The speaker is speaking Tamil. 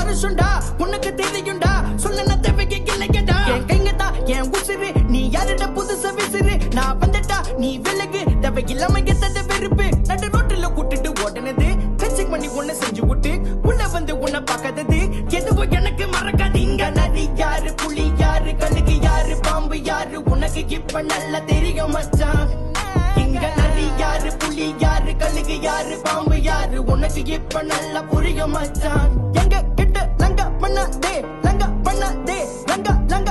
மனுஷன்டா உனக்கு தெரியும்டா சொல்ல தேவைக்கு இல்லையடா என் கைங்கதா என் உசிறு நீ யாருடா புதுசா விசிறு நான் வந்துட்டா நீ விலகு தேவை இல்லாம எத்தது வெறுப்பு நடு ரோட்டுல கூட்டிட்டு ஓடனது கச்சிங் பண்ணி ஒண்ணு செஞ்சு விட்டு உள்ள வந்து உன்னை பார்க்காதது எதுவும் எனக்கு மறக்காது இங்க நரி யாரு புலி யாரு கழுகு யாரு பாம்பு யாரு உனக்கு இப்ப நல்லா தெரியும் மச்சான் இங்க நரி யாரு புலி யாரு கழுகு யாரு பாம்பு யாரு உனக்கு இப்ப நல்லா புரியும் மச்சான் எங்க கிட்ட லங்க பண்ணாதே லங்க பண்ணாதே லங்க லங்க